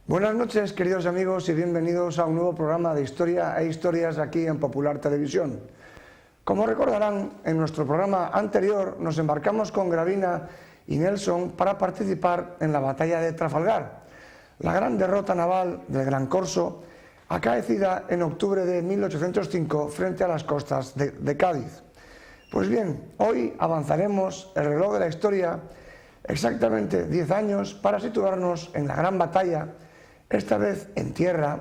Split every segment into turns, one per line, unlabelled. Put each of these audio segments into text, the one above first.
Buenas noches, queridos amigos, y bienvenidos a un nuevo programa de Historia e Historias aquí en Popular Televisión. Como recordarán, en nuestro programa anterior nos embarcamos con Gravina y Nelson para participar en la batalla de Trafalgar, la gran derrota naval del Gran Corso, acaecida en octubre de 1805 frente a las costas de Cádiz. Pues bien, hoy avanzaremos el reloj de la historia exactamente 10 años para situarnos en la gran batalla, esta vez en tierra,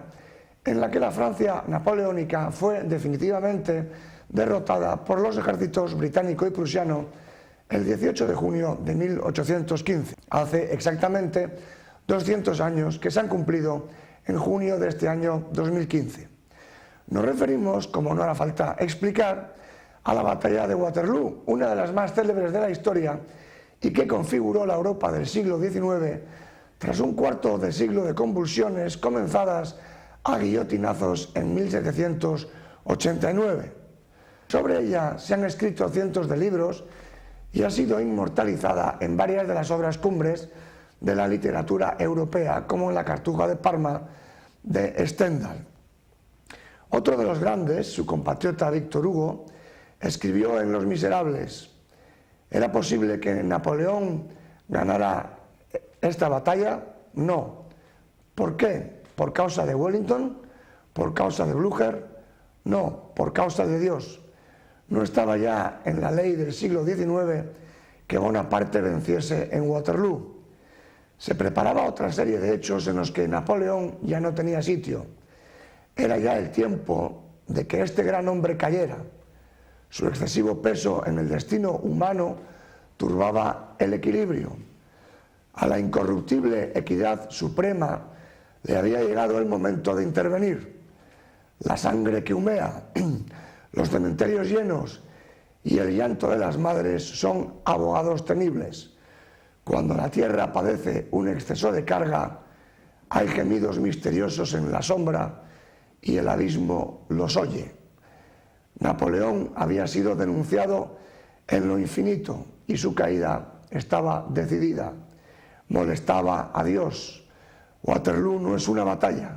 en la que la Francia napoleónica fue definitivamente derrotada por los ejércitos británico y prusiano el 18 de junio de 1815. Hace exactamente 200 años que se han cumplido en junio de este año 2015. Nos referimos, como no hará falta explicar, a la batalla de Waterloo, una de las más célebres de la historia y que configuró la Europa del siglo XIX tras un cuarto de siglo de convulsiones comenzadas a guillotinazos en 1789. Sobre ella se han escrito cientos de libros y ha sido inmortalizada en varias de las obras cumbres de la literatura europea, como en La Cartuja de Parma de Stendhal. Otro de los grandes, su compatriota Víctor Hugo, escribió en Los Miserables: ¿era posible que Napoleón ganara esta batalla? No. ¿Por qué? ¿Por causa de Wellington? ¿Por causa de Blücher? No, por causa de Dios. No estaba ya en la ley del siglo XIX que Bonaparte venciese en Waterloo. Se preparaba otra serie de hechos en los que Napoleón ya no tenía sitio. Era ya el tiempo de que este gran hombre cayera. Su excesivo peso en el destino humano turbaba el equilibrio. A la incorruptible equidad suprema le había llegado el momento de intervenir. La sangre que humea, los cementerios llenos y el llanto de las madres son abogados temibles. Cuando la tierra padece un exceso de carga, hay gemidos misteriosos en la sombra y el abismo los oye. Napoleón había sido denunciado en lo infinito y su caída estaba decidida. Molestaba a Dios. Waterloo no es una batalla,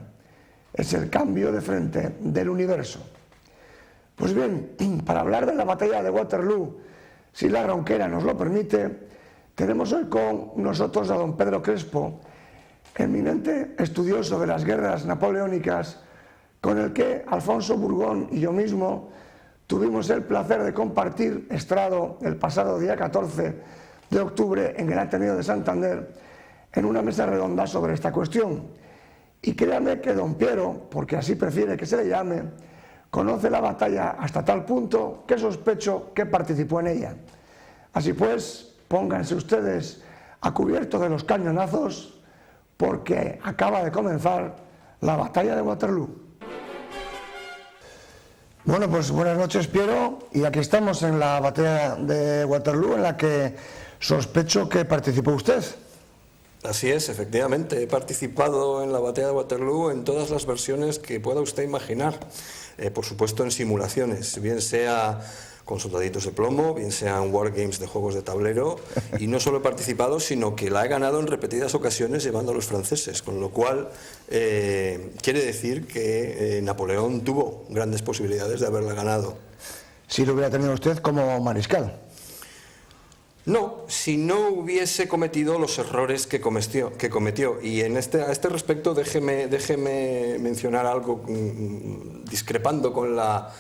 es el cambio de frente del universo. Pues bien, para hablar de la batalla de Waterloo, si la ronquera nos lo permite, tenemos hoy con nosotros a don Pedro Crespo, eminente estudioso de las guerras napoleónicas, con el que Alfonso Burgón y yo mismo tuvimos el placer de compartir estrado el pasado día 14 de octubre en el Ateneo de Santander en una mesa redonda sobre esta cuestión. Y créame que don Piero, porque así prefiere que se le llame, conoce la batalla hasta tal punto que sospecho que participó en ella. Así pues, pónganse ustedes a cubierto de los cañonazos, porque acaba de comenzar la batalla de Waterloo. Bueno, pues buenas noches, Piero, y aquí estamos en la batalla de Waterloo, en la que sospecho que participó usted.
Así es, efectivamente, he participado en la batalla de Waterloo en todas las versiones que pueda usted imaginar, por supuesto en simulaciones, bien sea con soldaditos de plomo, bien sean wargames de juegos de tablero, y no solo he participado, sino que la he ganado en repetidas ocasiones llevando a los franceses, con lo cual quiere decir que Napoleón tuvo grandes posibilidades de haberla ganado.
Si lo hubiera tenido usted como mariscal.
No, si no hubiese cometido los errores que cometió. Y a este respecto déjeme mencionar algo discrepando con la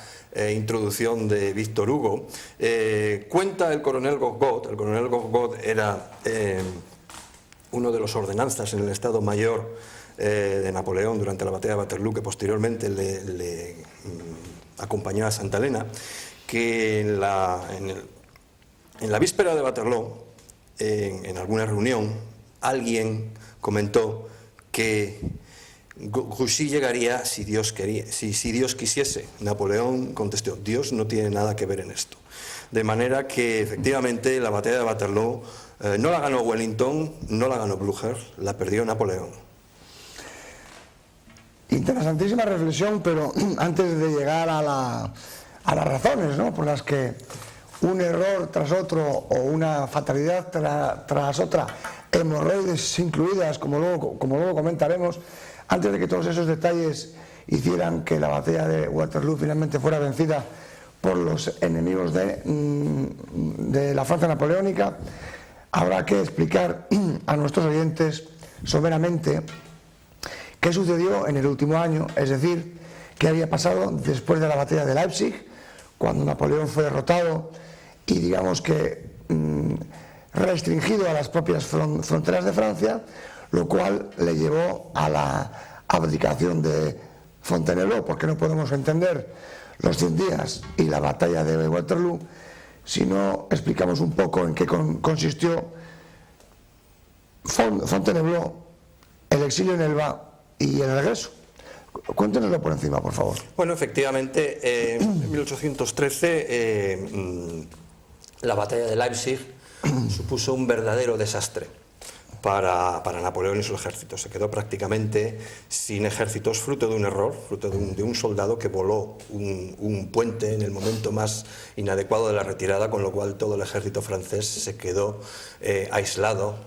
introducción de Víctor Hugo. Cuenta el coronel Gogot era uno de los ordenanzas en el Estado Mayor de Napoleón durante la batalla de Waterloo, que posteriormente le acompañó a Santa Elena, que en la víspera de Waterloo, en alguna reunión, alguien comentó que Grouchy llegaría si Dios quería, si Dios quisiese. Napoleón contestó: Dios no tiene nada que ver en esto. De manera que efectivamente la batalla de Waterloo no la ganó Wellington, no la ganó Blücher, la perdió Napoleón.
Interesantísima reflexión, pero antes de llegar a las razones, ¿no?, por las que un error tras otro o una fatalidad tras otra, hemorroides incluidas, como luego comentaremos, antes de que todos esos detalles hicieran que la batalla de Waterloo finalmente fuera vencida por los enemigos de la Francia napoleónica, habrá que explicar a nuestros oyentes someramente qué sucedió en el último año, es decir, qué había pasado después de la batalla de Leipzig, cuando Napoleón fue derrotado y digamos que restringido a las propias fronteras de Francia, lo cual le llevó a la abdicación de Fontainebleau, porque no podemos entender los 100 días y la batalla de Waterloo si no explicamos un poco en qué consistió Fontainebleau, el exilio en Elba y el regreso. Cuéntenoslo por encima, por favor.
Bueno, efectivamente, en 1813 la batalla de Leipzig supuso un verdadero desastre para Napoleón y su ejército. Se quedó prácticamente sin ejércitos, fruto de un error, fruto de un soldado que voló un puente en el momento más inadecuado de la retirada, con lo cual todo el ejército francés se quedó aislado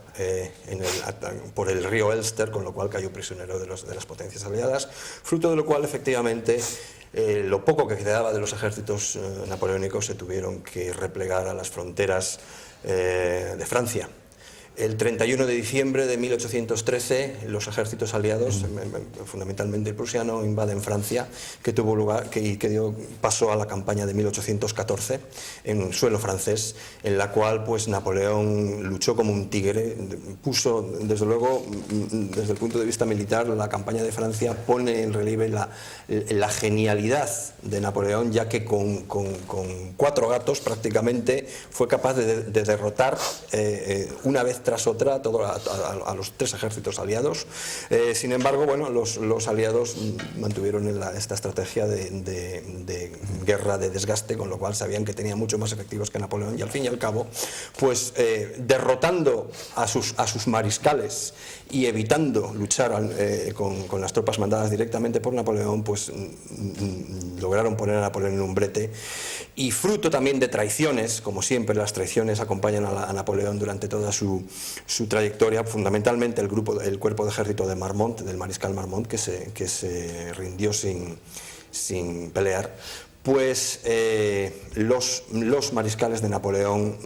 por el río Elster, con lo cual cayó prisionero de las potencias aliadas, fruto de lo cual efectivamente lo poco que quedaba de los ejércitos napoleónicos se tuvieron que replegar a las fronteras de Francia. El 31 de diciembre de 1813 los ejércitos aliados, fundamentalmente el prusiano, invaden Francia, que tuvo lugar que dio paso a la campaña de 1814 en suelo francés, en la cual pues Napoleón luchó como un tigre. Puso, desde luego, desde el punto de vista militar, la campaña de Francia pone en relieve la genialidad de Napoleón, ya que con 4 gatos prácticamente fue capaz de derrotar una vez tras otra a los 3 ejércitos aliados. Sin embargo, bueno, los aliados mantuvieron esta estrategia de guerra de desgaste, con lo cual sabían que tenían mucho más efectivos que Napoleón, y al fin y al cabo, pues derrotando a sus mariscales y evitando luchar con las tropas mandadas directamente por Napoleón, pues lograron poner a Napoleón en un brete. Y fruto también de traiciones, como siempre las traiciones acompañan a Napoleón durante toda su trayectoria, fundamentalmente el cuerpo de ejército de Marmont, del mariscal Marmont, que se rindió sin pelear, pues los mariscales de Napoleón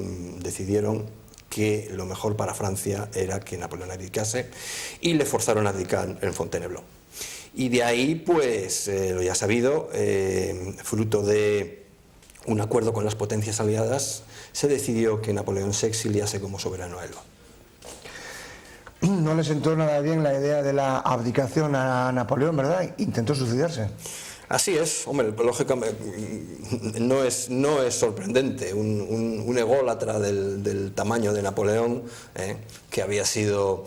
decidieron que lo mejor para Francia era que Napoleón abdicase, y le forzaron a abdicar en Fontainebleau. Y de ahí, pues, lo ya sabido, fruto de un acuerdo con las potencias aliadas, se decidió que Napoleón se exiliase como soberano a Elba.
No le sentó nada bien la idea de la abdicación a Napoleón, ¿verdad? Intentó suicidarse.
Así es, hombre, lógicamente no es sorprendente. Un ególatra del tamaño de Napoleón, que había sido,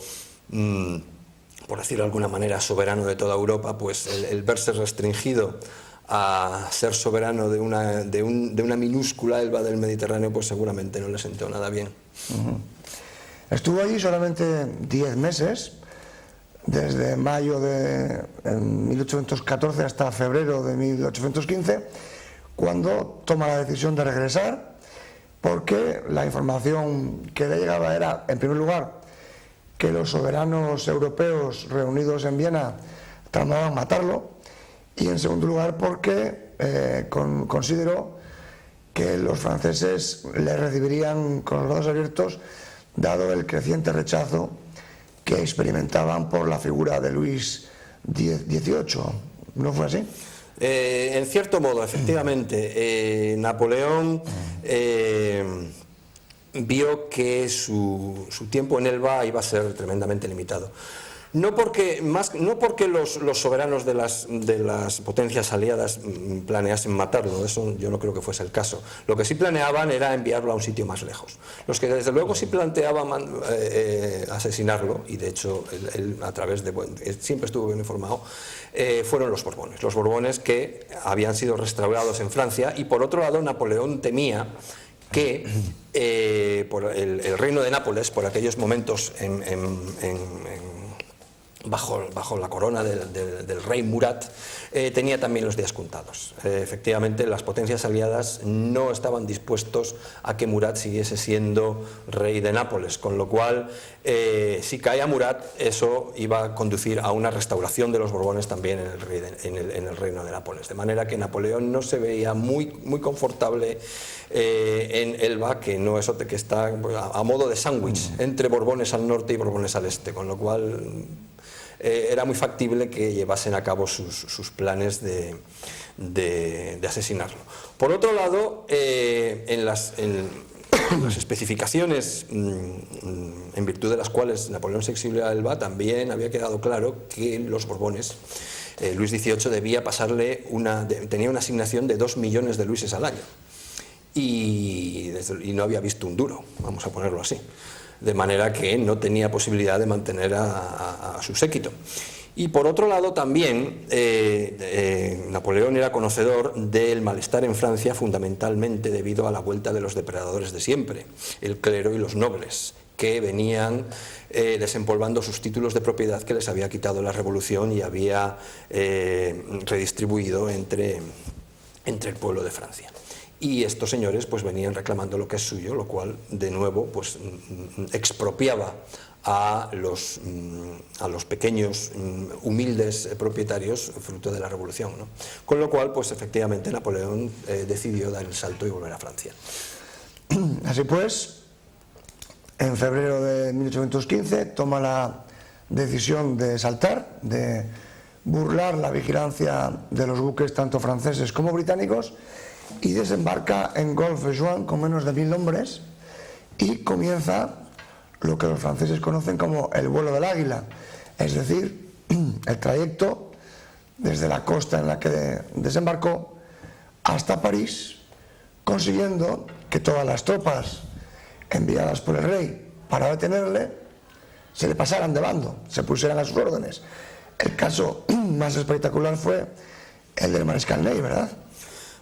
por decirlo de alguna manera, soberano de toda Europa, pues el verse restringido a ser soberano de una minúscula Elba del Mediterráneo, pues seguramente no le sentó nada bien.
Estuvo allí solamente 10 meses, desde mayo de 1814 hasta febrero de 1815, cuando toma la decisión de regresar, porque la información que le llegaba era, en primer lugar, que los soberanos europeos reunidos en Viena tramaban matarlo, y en segundo lugar porque consideró que los franceses le recibirían con los brazos abiertos, dado el creciente rechazo que experimentaban por la figura de Luis XVIII. ¿No fue así?
En cierto modo, efectivamente, Napoleón vio que su tiempo en Elba iba a ser tremendamente limitado. No porque los soberanos de las potencias aliadas planeasen matarlo, eso yo no creo que fuese el caso. Lo que sí planeaban era enviarlo a un sitio más lejos. Los que desde luego sí planteaban asesinarlo, y de hecho él a través de siempre estuvo bien informado, fueron los Borbones. Los Borbones que habían sido restaurados en Francia, y por otro lado Napoleón temía que por el reino de Nápoles, por aquellos momentos bajo la corona del rey Murat, tenía también los días contados. Efectivamente, las potencias aliadas no estaban dispuestos a que Murat siguiese siendo rey de Nápoles, con lo cual, si caía Murat, eso iba a conducir a una restauración de los Borbones también en el reino de Nápoles. De manera que Napoleón no se veía muy confortable en Elba, que está a modo de sándwich entre Borbones al norte y Borbones al este, con lo cual era muy factible que llevasen a cabo sus planes de asesinarlo. Por otro lado, en las especificaciones en virtud de las cuales Napoleón se exilió a Elba, también había quedado claro que los Borbones, Luis XVIII debía tenía una asignación de 2 millones de luises al año, y no había visto un duro, vamos a ponerlo así. De manera que no tenía posibilidad de mantener a su séquito. Y por otro lado también Napoleón era conocedor del malestar en Francia, fundamentalmente debido a la vuelta de los depredadores de siempre, el clero y los nobles, que venían desempolvando sus títulos de propiedad que les había quitado la revolución y había redistribuido entre el pueblo de Francia. Y estos señores pues venían reclamando lo que es suyo, lo cual de nuevo pues expropiaba a los pequeños humildes propietarios fruto de la revolución, ¿no? Con lo cual pues efectivamente Napoleón decidió dar el salto y volver a Francia.
Así pues, en febrero de 1815 toma la decisión de saltar, de burlar la vigilancia de los buques tanto franceses como británicos, y desembarca en Golfe Juan con menos de 1000 hombres, y comienza lo que los franceses conocen como el vuelo del águila, es decir, el trayecto desde la costa en la que desembarcó hasta París, consiguiendo que todas las tropas enviadas por el rey para detenerle se le pasaran de bando, se pusieran a sus órdenes. El caso más espectacular fue el del mariscal Ney, ¿verdad?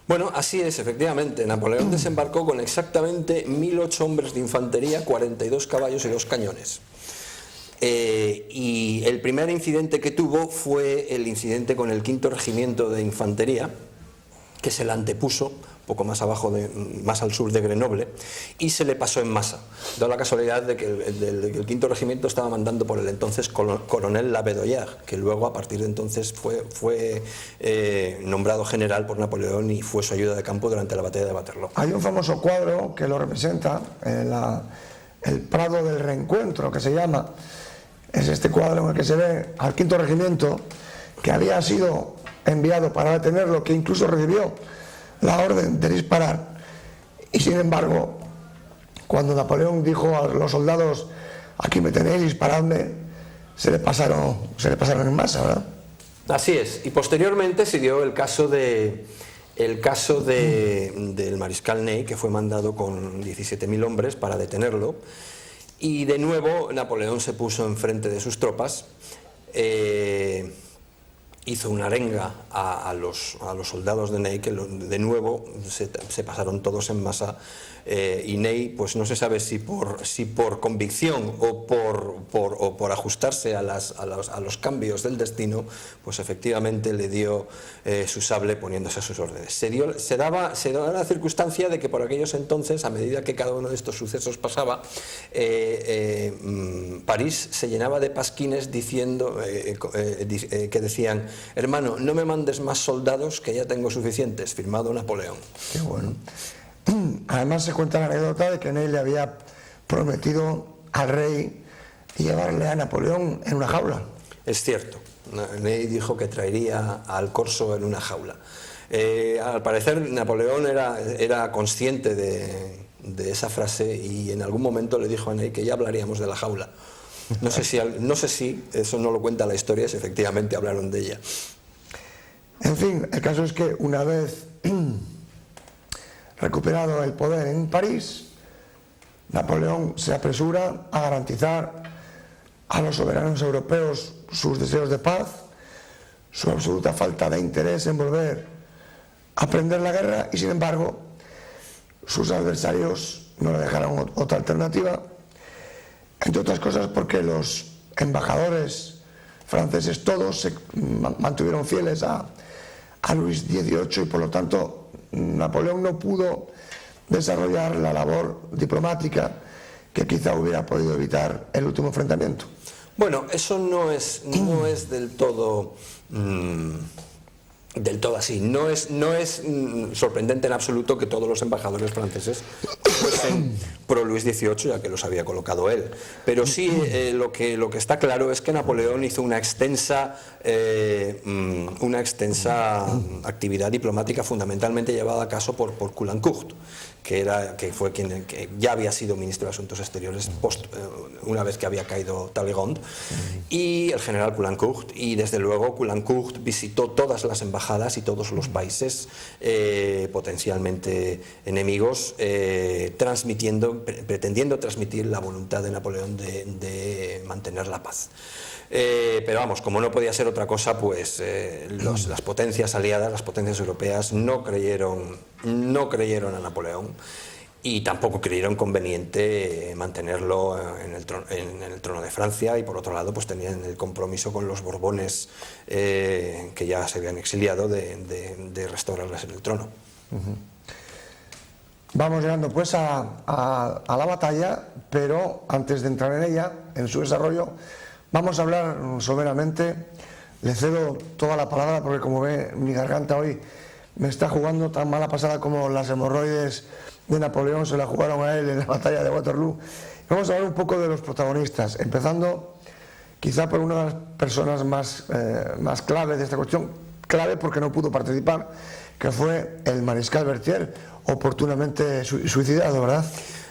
Bueno, así es, efectivamente. Napoleón desembarcó con exactamente 1008 hombres de infantería, 42 caballos y 2 cañones. Y el primer incidente que tuvo fue el incidente con el 5º Regimiento de Infantería, que se le antepuso poco más abajo, más al sur de Grenoble, y se le pasó en masa. Da la casualidad de que el 5º Regimiento estaba mandando por el entonces coronel Labedoyère, que luego a partir de entonces fue nombrado general por Napoleón y fue su ayuda de campo durante la batalla de Waterloo.
Hay un famoso cuadro que lo representa, el Prado del Reencuentro, que se llama. Es este cuadro en el que se ve al 5º Regimiento, que había sido enviado para detenerlo, que incluso recibió la orden de disparar, y sin embargo, cuando Napoleón dijo a los soldados: aquí me tenéis, disparadme, se le pasaron en masa, ¿verdad?
Así es, y posteriormente se dio el caso del mariscal Ney, que fue mandado con 17.000 hombres para detenerlo, y de nuevo Napoleón se puso enfrente de sus tropas, hizo una arenga a los soldados de Ney, que de nuevo se pasaron todos en masa, y Ney, pues no se sabe si por convicción o por ajustarse a los cambios del destino, pues efectivamente le dio su sable poniéndose a sus órdenes. Se daba la circunstancia de que por aquellos entonces, a medida que cada uno de estos sucesos pasaba, París se llenaba de pasquines diciendo que decían: hermano, no me mandes más soldados, que ya tengo suficientes, firmado Napoleón.
Qué bueno. Además se cuenta la anécdota de que Ney le había prometido al rey llevarle a Napoleón en una jaula.
Es cierto, Ney dijo que traería al corso en una jaula. Al parecer Napoleón era consciente de esa frase, y en algún momento le dijo a Ney que ya hablaríamos de la jaula. No sé si, eso no lo cuenta la historia, si efectivamente hablaron de ella.
En fin, el caso es que una vez recuperado el poder en París, Napoleón se apresura a garantizar a los soberanos europeos sus deseos de paz, su absoluta falta de interés en volver a prender la guerra, y sin embargo sus adversarios no le dejaron otra alternativa, entre otras cosas porque los embajadores franceses todos se mantuvieron fieles a Luis XVIII, y por lo tanto Napoleón no pudo desarrollar la labor diplomática que quizá hubiera podido evitar el último enfrentamiento.
Bueno, eso no es del todo así. No es sorprendente en absoluto que todos los embajadores franceses fuesen pro Luis XVIII, ya que los había colocado él. Pero sí, lo que está claro es que Napoleón hizo una extensa actividad diplomática, fundamentalmente llevada a cabo por Caulaincourt, que fue quien ya había sido ministro de Asuntos Exteriores una vez que había caído Talleyrand, y el general Caulaincourt. Y desde luego Caulaincourt visitó todas las embajadas y todos los países potencialmente enemigos, pretendiendo transmitir la voluntad de Napoleón de mantener la paz. Pero vamos, como no podía ser otra cosa, pues las potencias aliadas, las potencias europeas, no creyeron a Napoleón, y tampoco creyeron conveniente mantenerlo en el trono de Francia, y por otro lado pues tenían el compromiso con los Borbones, que ya se habían exiliado, de restaurarles en el trono.
Vamos llegando pues a la batalla, pero antes de entrar en ella, en su desarrollo, vamos a hablar soberanamente. Le cedo toda la palabra porque, como ve, mi garganta hoy me está jugando tan mala pasada como las hemorroides de Napoleón se la jugaron a él en la batalla de Waterloo. Vamos a hablar un poco de los protagonistas, empezando quizá por una de las personas más clave de esta cuestión, clave porque no pudo participar, que fue el mariscal Berthier, oportunamente suicidado, ¿verdad?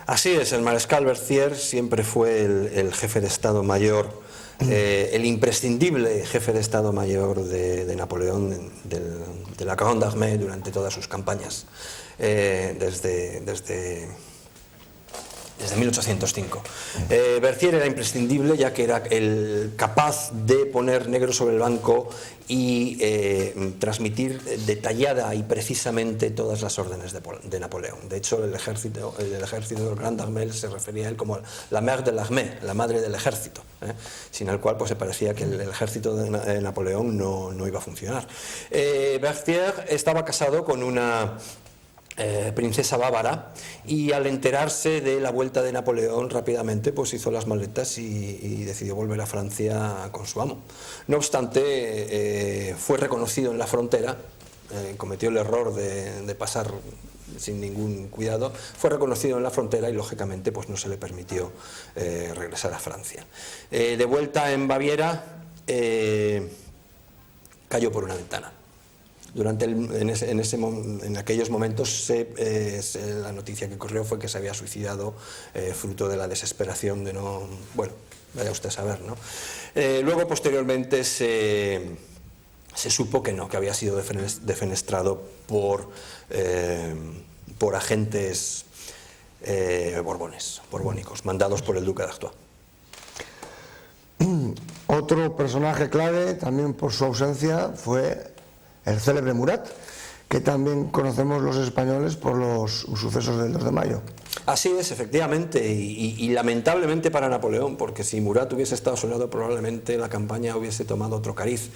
Así es, el mariscal Berthier siempre fue el jefe de Estado Mayor, el imprescindible jefe de Estado Mayor de Napoleón, de la Grande Armée, durante todas sus campañas, desde 1805. Berthier era imprescindible, ya que era el capaz de poner negro sobre el blanco y transmitir detallada y precisamente todas las órdenes de Napoleón. De hecho, el ejército del Grande Armée se refería a él como la mère de l'armée, la madre del ejército, sin el cual pues se parecía que el ejército de Napoleón no iba a funcionar. Berthier estaba casado con una princesa bávara, y al enterarse de la vuelta de Napoleón rápidamente pues hizo las maletas y decidió volver a Francia con su amo. No obstante, fue reconocido en la frontera, cometió el error de pasar sin ningún cuidado, fue reconocido en la frontera y lógicamente pues no se le permitió regresar a Francia. De vuelta en Baviera, cayó por una ventana. En aquellos momentos la noticia que corrió fue que se había suicidado, fruto de la desesperación de no... Bueno, vaya usted a saber, ¿no? Luego, posteriormente, se supo que no, que había sido defenestrado por agentes borbónicos, mandados por el duque d'Artois.
Otro personaje clave, también por su ausencia, fue el célebre Murat, que también conocemos los españoles por los sucesos del 2 de mayo.
Así es, efectivamente, y lamentablemente para Napoleón, porque si Murat hubiese estado a su lado, probablemente la campaña hubiese tomado otro cariz.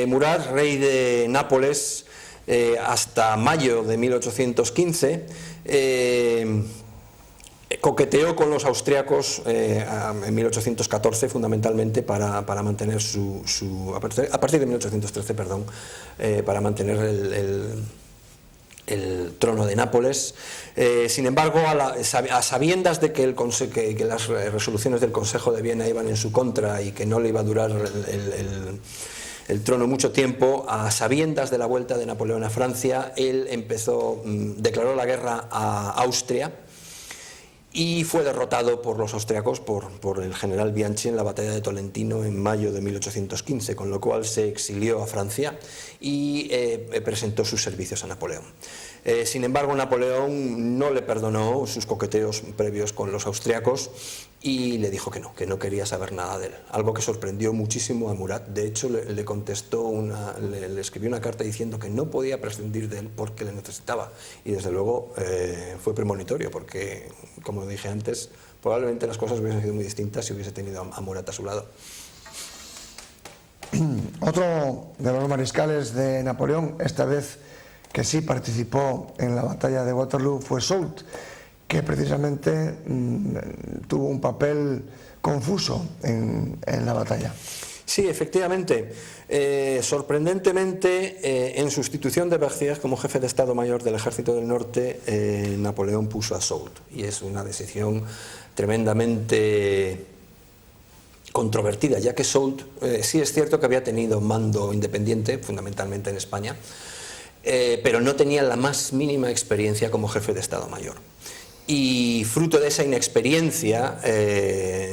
Murat, rey de Nápoles, hasta mayo de 1815, coqueteó con los austriacos en 1814, fundamentalmente para mantener a partir de 1813, perdón, para mantener el trono de Nápoles. Sin embargo, a sabiendas de que las resoluciones del Consejo de Viena iban en su contra y que no le iba a durar el trono mucho tiempo, a sabiendas de la vuelta de Napoleón a Francia, él declaró la guerra a Austria, y fue derrotado por los austriacos, por el general Bianchi en la batalla de Tolentino en mayo de 1815, con lo cual se exilió a Francia y presentó sus servicios a Napoleón. Sin embargo, Napoleón no le perdonó sus coqueteos previos con los austriacos y le dijo que no quería saber nada de él, algo que sorprendió muchísimo a Murat. De hecho, le contestó le escribió una carta diciendo que no podía prescindir de él porque le necesitaba, y desde luego fue premonitorio, porque, como dije antes, probablemente las cosas hubiesen sido muy distintas si hubiese tenido a Murat a su lado.
Otro de los mariscales de Napoleón, esta vez que sí participó en la batalla de Waterloo, fue Soult, que precisamente tuvo un papel confuso en la batalla.
Sí, efectivamente. Sorprendentemente, en sustitución de Berthier como jefe de Estado Mayor del Ejército del Norte, Napoleón puso a Soult, y es una decisión tremendamente controvertida, ya que Soult sí es cierto que había tenido mando independiente, fundamentalmente en España, pero no tenía la más mínima experiencia como jefe de Estado Mayor. Y fruto de esa inexperiencia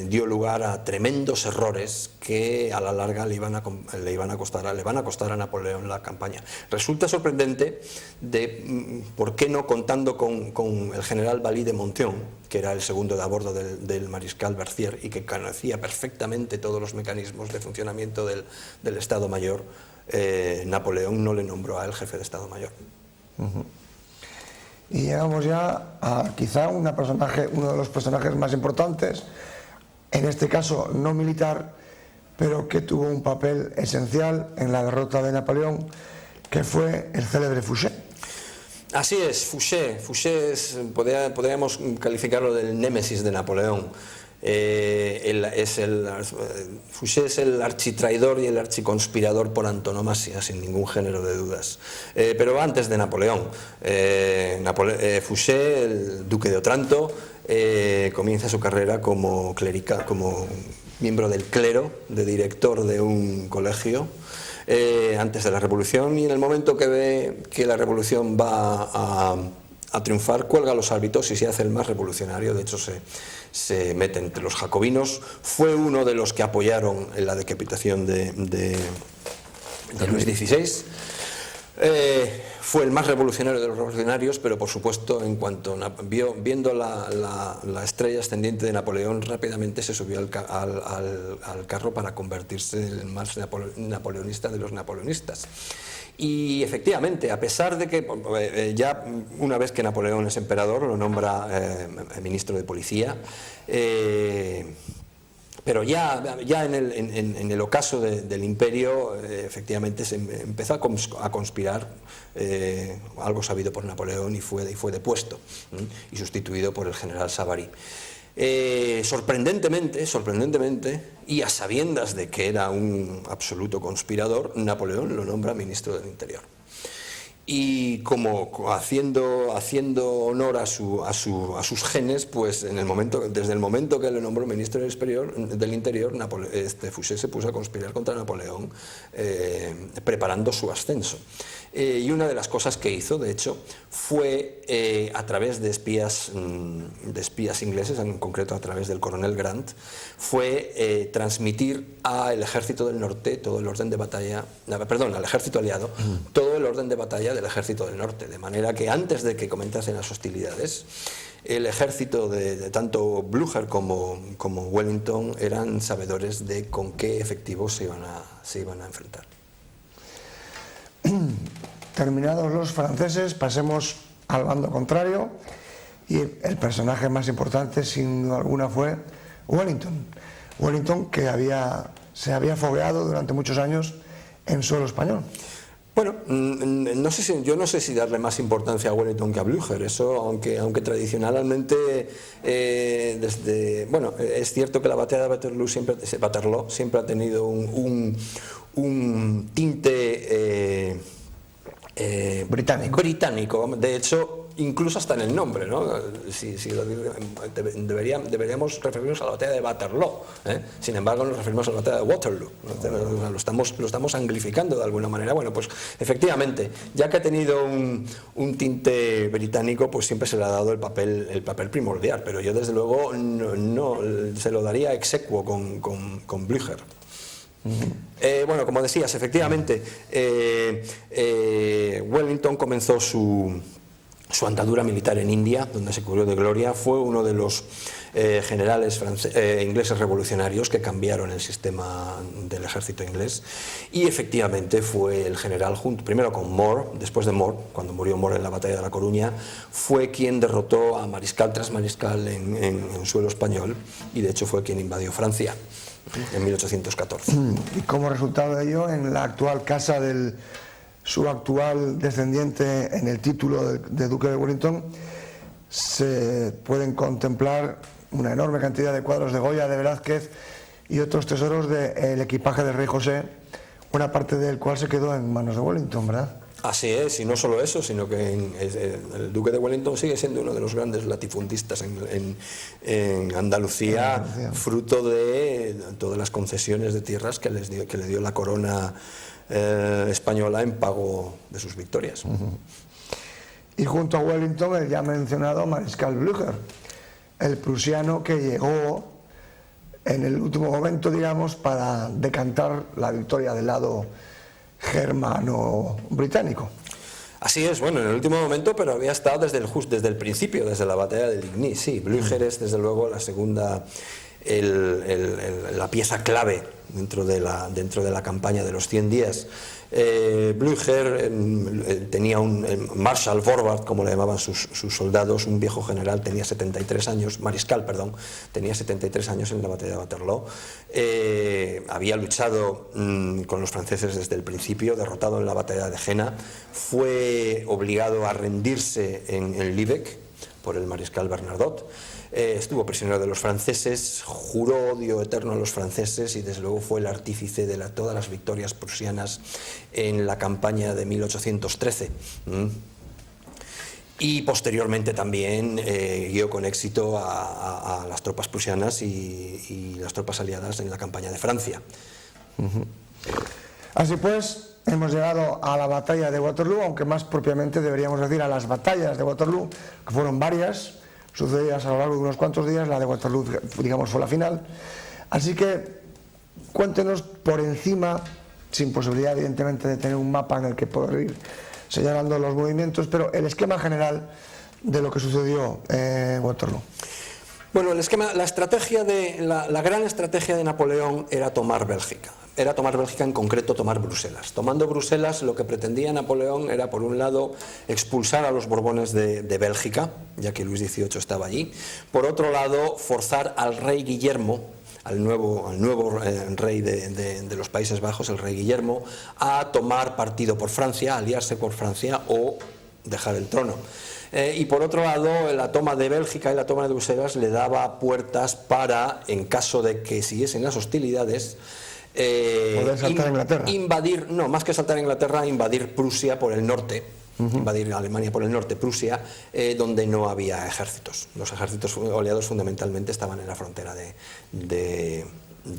dio lugar a tremendos errores que a la larga le van a costar a Napoleón la campaña. Resulta sorprendente de por qué no, contando con el general Vally de Monthyon, que era el segundo de a bordo del mariscal Berthier y que conocía perfectamente todos los mecanismos de funcionamiento del Estado Mayor, Napoleón no le nombró a él jefe de Estado Mayor.
Y llegamos ya a quizá uno de los personajes más importantes, en este caso no militar, pero que tuvo un papel esencial en la derrota de Napoleón, que fue el célebre Fouché.
Así es, Fouché podríamos calificarlo del némesis de Napoleón. Fouché es el architraidor y el archiconspirador por antonomasia, sin ningún género de dudas. Pero antes de Napoleón, Fouché, el duque de Otranto, comienza su carrera como miembro del clero, de director de un colegio, antes de la revolución, y en el momento que ve que la revolución va a triunfar, cuelga los hábitos y se hace el más revolucionario. De hecho, se mete entre los jacobinos. Fue uno de los que apoyaron en la decapitación de Luis XVI. Fue el más revolucionario de los revolucionarios, pero por supuesto, en cuanto viendo la estrella ascendiente de Napoleón, rápidamente se subió al carro para convertirse en el más napoleonista de los napoleonistas. Y efectivamente, a pesar de que ya una vez que Napoleón es emperador, lo nombra ministro de policía, pero ya en el ocaso del imperio, efectivamente se empezó a conspirar, algo sabido por Napoleón, y fue depuesto y sustituido por el general Savary. Sorprendentemente, y a sabiendas de que era un absoluto conspirador, Napoleón lo nombra ministro del Interior. Y como haciendo honor a sus genes, pues desde el momento que le nombró ministro del Interior, Fouché se puso a conspirar contra Napoleón, preparando su ascenso. Y una de las cosas que hizo, de hecho, fue a través de espías ingleses, en concreto a través del coronel Grant, fue transmitir al ejército del norte todo el orden de batalla, al ejército aliado, todo el orden de batalla del ejército del norte, de manera que antes de que comenzasen las hostilidades, el ejército de tanto Blücher como Wellington eran sabedores de con qué efectivos se iban a enfrentar.
Terminados los franceses, pasemos al bando contrario, y el personaje más importante sin duda alguna fue Wellington, que se había fogueado durante muchos años en suelo español.
Bueno, yo no sé si darle más importancia a Wellington que a Blücher, eso, aunque tradicionalmente es cierto que la batalla de Waterloo siempre ha tenido un tinte británico. De hecho, incluso hasta en el nombre, ¿no? Deberíamos referirnos a la batalla de Waterloo, ¿eh? Sin embargo nos referimos a la batalla de Waterloo, ¿no? Lo estamos anglificando de alguna manera. Bueno, pues efectivamente, ya que ha tenido un tinte británico, pues siempre se le ha dado el papel primordial, pero yo desde luego no se lo daría exequo con Blücher. Bueno, como decías, efectivamente, Wellington comenzó su andadura militar en India, donde se cubrió de gloria. Fue uno de los generales ingleses revolucionarios que cambiaron el sistema del ejército inglés, y efectivamente fue el general, primero con Moore, después de Moore, cuando murió Moore en la batalla de La Coruña, fue quien derrotó a mariscal tras mariscal en suelo español, y de hecho fue quien invadió Francia en 1814.
Y como resultado de ello, en la actual casa de su actual descendiente en el título de Duque de Wellington, se pueden contemplar una enorme cantidad de cuadros de Goya, de Velázquez y otros tesoros del equipaje del rey José, una parte del cual se quedó en manos de Wellington, ¿verdad?
Así es, y no solo eso, sino que el Duque de Wellington sigue siendo uno de los grandes latifundistas en Andalucía, fruto de todas las concesiones de tierras que le dio la corona española en pago de sus victorias.
Y junto a Wellington, el ya mencionado mariscal Blücher, el prusiano que llegó en el último momento, digamos, para decantar la victoria del lado germano-británico.
Así es, bueno, en el último momento, pero había estado desde el principio, desde la batalla de Ligny. Sí, Blücher es desde luego la segunda, la pieza clave dentro de la campaña de los 100 días. Blücher tenía un Marshal Vorwart, como le llamaban sus soldados, un viejo general, tenía 73 años, mariscal, perdón, tenía 73 años en la batalla de Waterloo. Había luchado con los franceses desde el principio, derrotado en la batalla de Jena, fue obligado a rendirse en Lübeck por el mariscal Bernadotte. Estuvo prisionero de los franceses, juró odio eterno a los franceses y desde luego fue el artífice de todas las victorias prusianas en la campaña de 1813. Y posteriormente también guió con éxito a las tropas prusianas y las tropas aliadas en la campaña de Francia.
Así pues, hemos llegado a la batalla de Waterloo, aunque más propiamente deberíamos decir a las batallas de Waterloo, que fueron varias, sucedidas a lo largo de unos cuantos días. La de Waterloo, digamos, fue la final. Así que cuéntenos por encima, sin posibilidad evidentemente de tener un mapa en el que poder ir señalando los movimientos, pero el esquema general de lo que sucedió en Waterloo.
Bueno, el esquema, la gran estrategia de Napoleón era tomar Bélgica. Era tomar Bélgica, en concreto tomar Bruselas. Tomando Bruselas, lo que pretendía Napoleón era, por un lado, expulsar a los Borbones de Bélgica, ya que Luis XVIII estaba allí. Por otro lado, forzar al rey Guillermo, al nuevo rey de los Países Bajos, el rey Guillermo, a tomar partido por Francia, a aliarse por Francia o dejar el trono. Y por otro lado, la toma de Bélgica y la toma de Bruselas le daba puertas para, en caso de que siguiesen las hostilidades,
poder saltar a Inglaterra.
Invadir, no, más que saltar a Inglaterra, invadir Prusia por el norte, invadir Alemania por el norte, Prusia, donde no había ejércitos. Los ejércitos aliados fundamentalmente estaban en la frontera de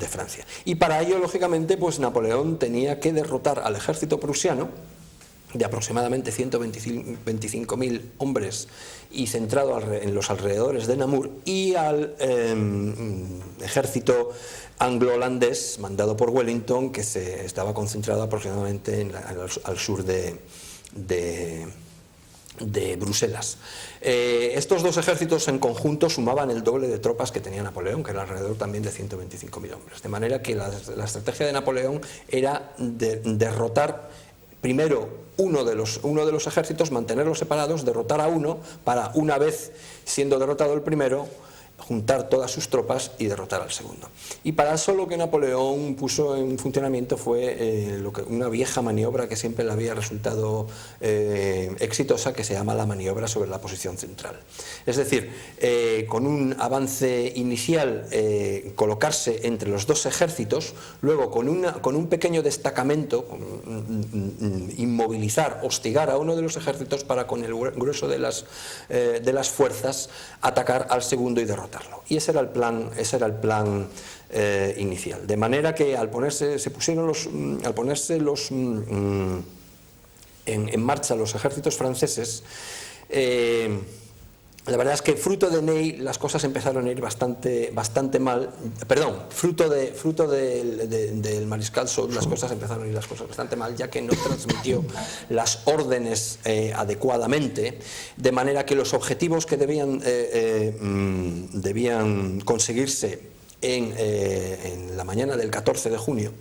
Francia. Y para ello, lógicamente, pues Napoleón tenía que derrotar al ejército prusiano, de aproximadamente 125.000 hombres y centrado en los alrededores de Namur, y al ejército anglo-holandés mandado por Wellington, que se estaba concentrado aproximadamente al sur de Bruselas. Estos dos ejércitos en conjunto sumaban el doble de tropas que tenía Napoleón, que era alrededor también de 125.000 hombres. De manera que la estrategia de Napoleón era derrotar primero uno de los ejércitos, mantenerlos separados, derrotar a uno, para, una vez siendo derrotado el primero, juntar todas sus tropas y derrotar al segundo. Y para eso lo que Napoleón puso en funcionamiento fue una vieja maniobra que siempre le había resultado exitosa, que se llama la maniobra sobre la posición central. Es decir, con un avance inicial colocarse entre los dos ejércitos, luego con un pequeño destacamento inmovilizar, hostigar a uno de los ejércitos para con el grueso de las fuerzas atacar al segundo y derrotarlo. Y ese era el plan inicial. De manera que al ponerse en marcha los ejércitos franceses, la verdad es que fruto de Ney las cosas empezaron a ir bastante mal. Perdón, fruto del mariscal Soult las cosas empezaron a ir bastante mal, ya que no transmitió las órdenes adecuadamente, de manera que los objetivos que debían conseguirse en la mañana del 14 de junio,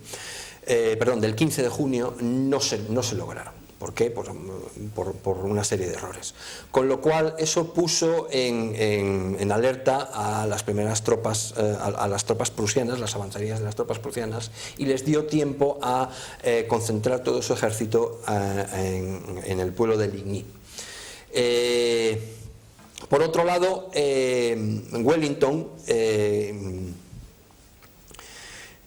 del 15 de junio, no se lograron. ¿Por qué? Por una serie de errores. Con lo cual eso puso en alerta a las primeras tropas, a las tropas prusianas, las avanzarías de las tropas prusianas, y les dio tiempo a concentrar todo su ejército en el pueblo de Ligny. Por otro lado, Wellington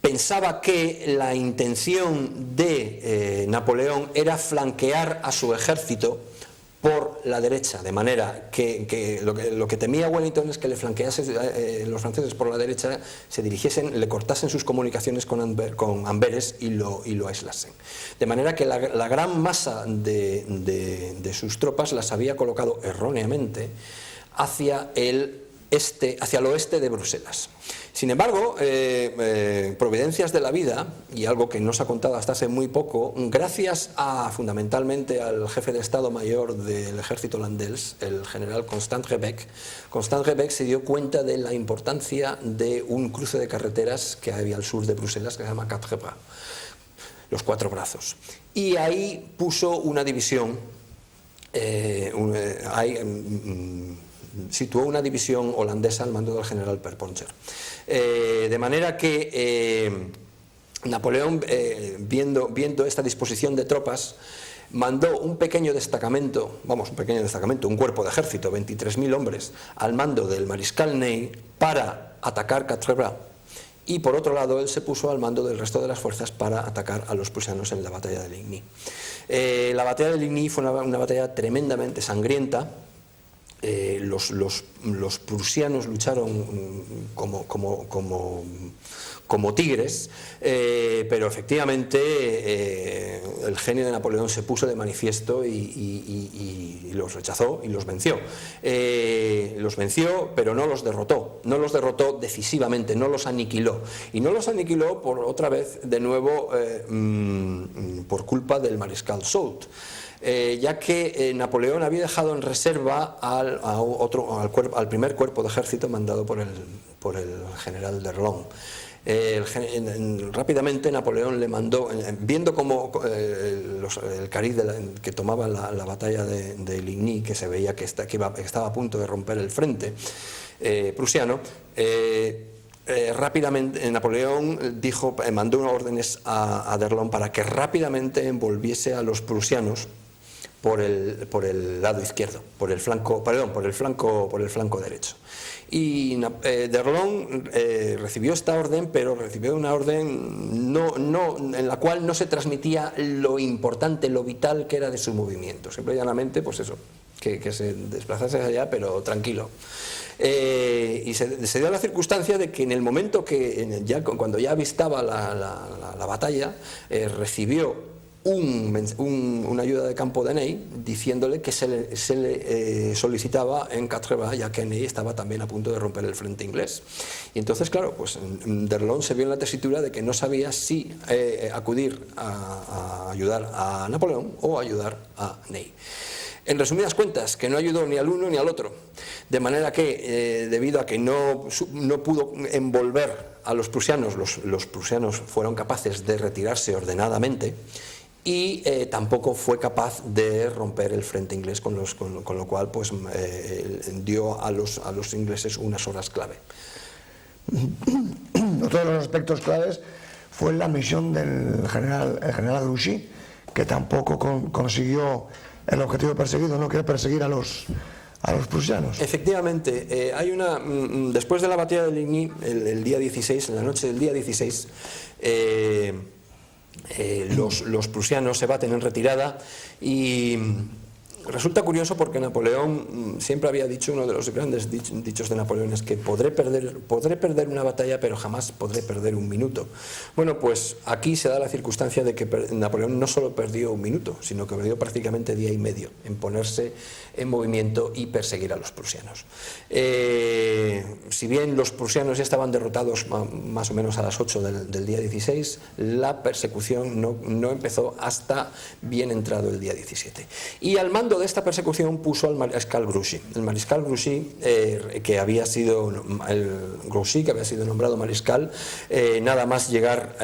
pensaba que la intención de Napoleón era flanquear a su ejército por la derecha, de manera que lo que temía Wellington es que le flanqueasen los franceses por la derecha, le cortasen sus comunicaciones con Amberes y lo aislasen. De manera que la gran masa de sus tropas las había colocado erróneamente hacia el oeste de Bruselas. Sin embargo, providencias de la vida, y algo que no se ha contado hasta hace muy poco, gracias fundamentalmente al jefe de Estado Mayor del ejército holandés, el general Constant Rebecque, se dio cuenta de la importancia de un cruce de carreteras que había al sur de Bruselas, que se llama Quatre Bras, los cuatro brazos. Y ahí puso una división, situó una división holandesa al mando del general Perponcher. De manera que Napoleón, viendo esta disposición de tropas, mandó un pequeño destacamento, un cuerpo de ejército, 23.000 hombres, al mando del mariscal Ney para atacar Quatre Bras. Y por otro lado, él se puso al mando del resto de las fuerzas para atacar a los prusianos en la batalla de Ligny. La batalla de Ligny fue una batalla tremendamente sangrienta. Los prusianos lucharon como tigres, pero efectivamente el genio de Napoleón se puso de manifiesto y los rechazó y los venció. Los venció, pero no los derrotó decisivamente, no los aniquiló. Y no los aniquiló otra vez, de nuevo, por culpa del mariscal Soult. Ya que Napoleón había dejado en reserva al primer cuerpo de ejército mandado por el general d'Erlon. Rápidamente Napoleón le mandó, viendo cómo el cariz que tomaba la batalla de Ligny, que se veía que estaba a punto de romper el frente prusiano, rápidamente Napoleón mandó órdenes a d'Erlon para que rápidamente envolviese a los prusianos por el lado izquierdo, por el flanco derecho. Y d'Erlon recibió esta orden, pero recibió una orden en la cual no se transmitía lo importante, lo vital que era de su movimiento. Simple y llanamente, pues eso, que se desplazase allá, pero tranquilo. Y se dio la circunstancia de que en el momento cuando ya avistaba la batalla, recibió una ayuda de campo de Ney, diciéndole que se le solicitaba en Quatre Bras, ya que Ney estaba también a punto de romper el frente inglés. Y entonces, claro, pues d'Erlon se vio en la tesitura de que no sabía si acudir a ayudar a Napoleón o ayudar a Ney. En resumidas cuentas, que no ayudó ni al uno ni al otro, de manera que, debido a que no pudo envolver a los prusianos, los prusianos fueron capaces de retirarse ordenadamente, y tampoco fue capaz de romper el frente inglés, con lo cual pues, dio a los ingleses unas horas clave.
Otro de los aspectos claves fue la misión del general Grouchy, que tampoco consiguió el objetivo perseguido, no quiere perseguir a los prusianos.
Efectivamente, después de la batalla de Ligny, el día 16, en la noche del día 16, los prusianos se baten en retirada y resulta curioso porque Napoleón siempre había dicho, uno de los grandes dichos de Napoleón es que podré perder una batalla, pero jamás podré perder un minuto. Bueno, pues aquí se da la circunstancia de que Napoleón no solo perdió un minuto, sino que perdió prácticamente día y medio en ponerse en movimiento y perseguir a los prusianos. Si bien los prusianos ya estaban derrotados más o menos a las 8 del día 16, la persecución no empezó hasta bien entrado el día 17. Y al mando de esta persecución puso al mariscal Grouchy. El mariscal Grouchy, que había sido nombrado mariscal, nada más llegar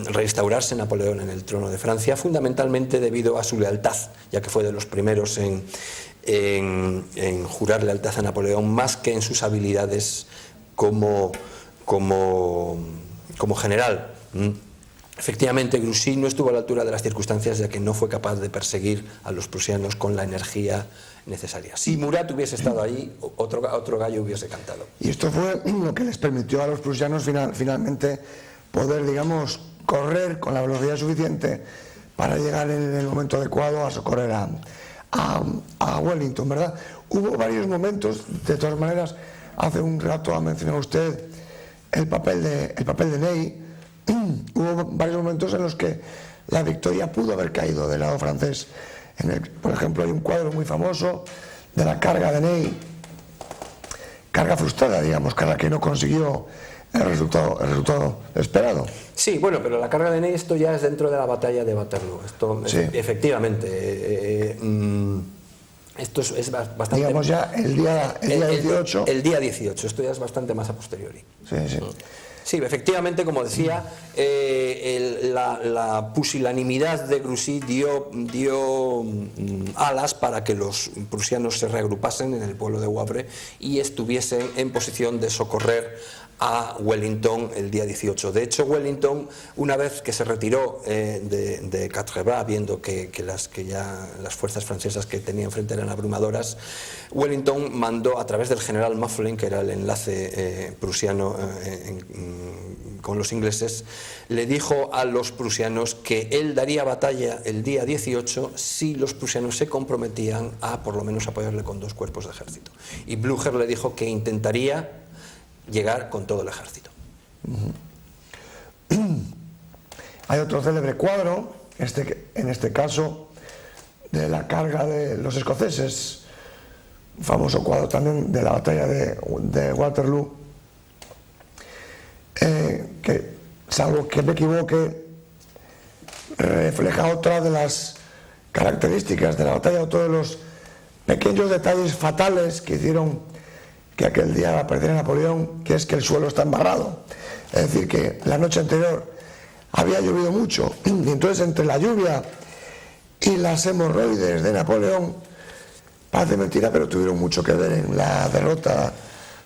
restaurarse Napoleón en el trono de Francia, fundamentalmente debido a su lealtad, ya que fue de los primeros en jurar lealtad a Napoleón, más que en sus habilidades como general. Efectivamente, Grouchy no estuvo a la altura de las circunstancias, ya que no fue capaz de perseguir a los prusianos con la energía necesaria. Si Murat hubiese estado allí, otro gallo hubiese cantado.
Y esto fue lo que les permitió a los prusianos finalmente poder, digamos, correr con la velocidad suficiente para llegar en el momento adecuado a socorrer a Wellington, ¿verdad? Hubo varios momentos, de todas maneras, hace un rato ha mencionado usted el papel de Ney. Hubo varios momentos en los que la victoria pudo haber caído del lado francés. Por ejemplo, hay un cuadro muy famoso de la carga de Ney, carga frustrada, digamos, carga que no consiguió el resultado esperado.
Sí, bueno, pero la carga de Ney, esto ya es dentro de la batalla de Waterloo. Sí. Efectivamente. Esto es bastante...
Digamos ya el día 18.
El día 18, esto ya es bastante más a posteriori.
Sí.
Sí, efectivamente, como decía, la pusilanimidad de Grouchy dio alas para que los prusianos se reagrupasen en el pueblo de Wavre y estuviesen en posición de socorrer a Wellington el día 18. De hecho, Wellington, una vez que se retiró de Quatre-Bras, viendo que ya las fuerzas francesas que tenía enfrente eran abrumadoras, Wellington mandó a través del general Muffling, que era el enlace prusiano con los ingleses, le dijo a los prusianos que él daría batalla el día 18 si los prusianos se comprometían a por lo menos apoyarle con 2 cuerpos de ejército. Y Blücher le dijo que intentaría llegar con todo el ejército.
Hay otro célebre cuadro, en este caso de la carga de los escoceses, un famoso cuadro también de la batalla de Waterloo, que, salvo que me equivoque, refleja otra de las características de la batalla, otro de los pequeños detalles fatales que hicieron que aquel día la perdiera Napoleón, que es que el suelo está embarrado. Es decir, que la noche anterior había llovido mucho, y entonces entre la lluvia y las hemorroides de Napoleón, parece mentira, pero tuvieron mucho que ver en la derrota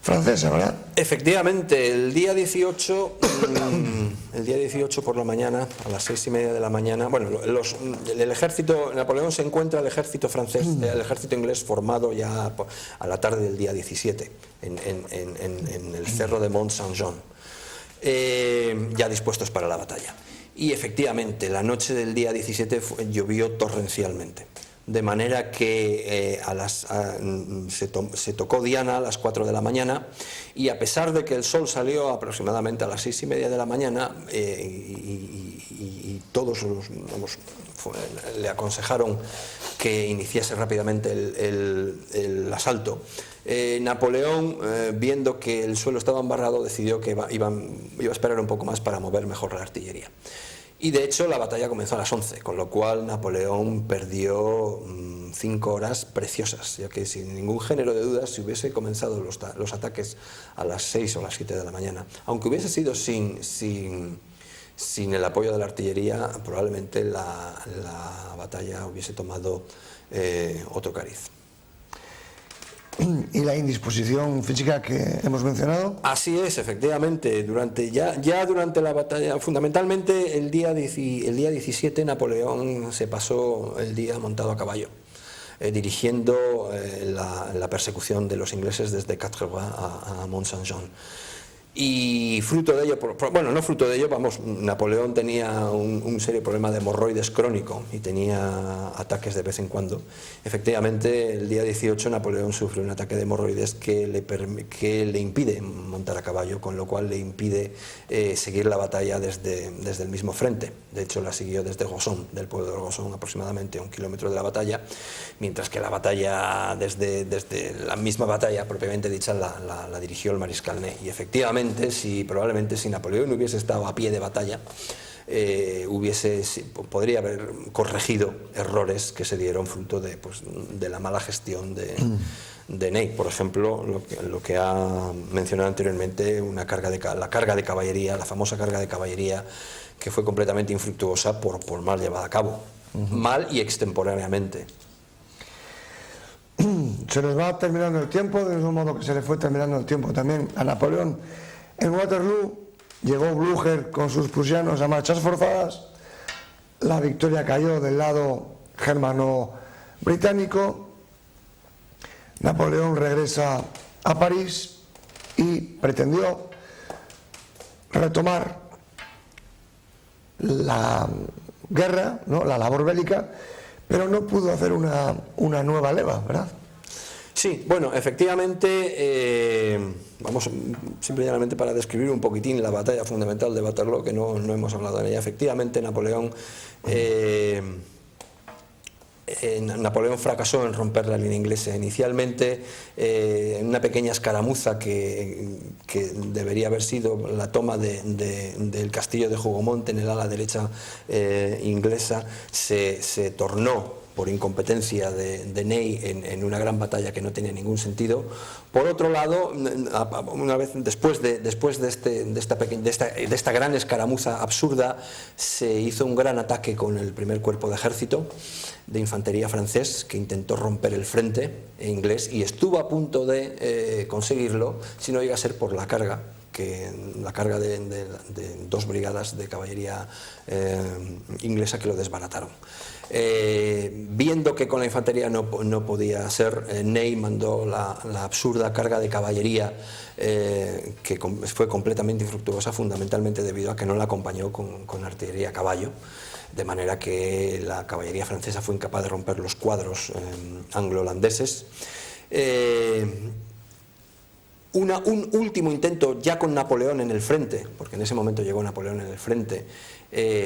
francesa, ¿verdad?
Efectivamente, el día 18 por la mañana, a las 6:30 de la mañana, bueno, el ejército, Napoleón se encuentra el ejército francés, el ejército inglés formado ya a la tarde del día 17, en el cerro de Mont-Saint-Jean, ya dispuestos para la batalla. Y efectivamente, la noche del día 17 llovió torrencialmente. De manera que se tocó Diana a las 4 de la mañana y a pesar de que el sol salió aproximadamente a las 6:30 de la mañana y todos le aconsejaron que iniciase rápidamente el asalto, Napoleón, viendo que el suelo estaba embarrado, decidió que iba a esperar un poco más para mover mejor la artillería. Y de hecho la batalla comenzó a las 11, con lo cual Napoleón perdió 5 horas preciosas, ya que sin ningún género de dudas, si hubiese comenzado los ataques a las 6 o las 7 de la mañana, aunque hubiese sido sin sin el apoyo de la artillería probablemente la batalla hubiese tomado otro cariz.
¿Y la indisposición física que hemos mencionado?
Así es, efectivamente, durante la batalla, fundamentalmente el día 17 Napoleón se pasó el día montado a caballo, dirigiendo la persecución de los ingleses desde Quatre-Bras a Mont-Saint-Jean. Y fruto de ello, bueno, no fruto de ello, vamos, Napoleón tenía un serio problema de hemorroides crónico y tenía ataques de vez en cuando. Efectivamente, el día 18 Napoleón sufre un ataque de hemorroides que le impide montar a caballo, con lo cual le impide seguir la batalla desde el mismo frente. De hecho, la siguió desde Gauson, del pueblo de Gauson, aproximadamente a 1 kilómetro de la batalla, mientras que la batalla, desde la misma batalla propiamente dicha, la dirigió el mariscal Ney. Y efectivamente, probablemente si Napoleón hubiese estado a pie de batalla, podría haber corregido errores que se dieron fruto de la mala gestión de Ney. Por ejemplo, lo que ha mencionado anteriormente, la carga de caballería, la famosa carga de caballería, que fue completamente infructuosa por mal llevada a cabo, mal y extemporáneamente.
Se nos va terminando el tiempo, del mismo modo que se le fue terminando el tiempo también a Napoleón. En Waterloo llegó Blücher con sus prusianos a marchas forzadas, la victoria cayó del lado germano-británico, Napoleón regresa a París y pretendió retomar la guerra, ¿no?, la labor bélica, pero no pudo hacer una nueva leva, ¿verdad?
Sí, bueno, efectivamente, vamos simplemente para describir un poquitín la batalla fundamental de Waterloo, que no hemos hablado de ella. Efectivamente, Napoleón fracasó en romper la línea inglesa. Inicialmente, en una pequeña escaramuza que debería haber sido la toma del castillo de Hougomont en el ala derecha inglesa, se tornó por incompetencia de Ney en una gran batalla que no tenía ningún sentido. Por otro lado, una vez después de esta gran escaramuza absurda, se hizo un gran ataque con el primer cuerpo de ejército de infantería francés, que intentó romper el frente inglés y estuvo a punto de conseguirlo, si no llega a ser por la carga de 2 brigadas de caballería inglesa que lo desbarataron. Viendo que con la infantería no podía ser, Ney mandó la absurda carga de caballería, que fue completamente infructuosa, fundamentalmente debido a que no la acompañó con artillería a caballo, de manera que la caballería francesa fue incapaz de romper los cuadros anglo-holandeses. Un último intento ya con Napoleón en el frente, porque en ese momento llegó Napoleón en el frente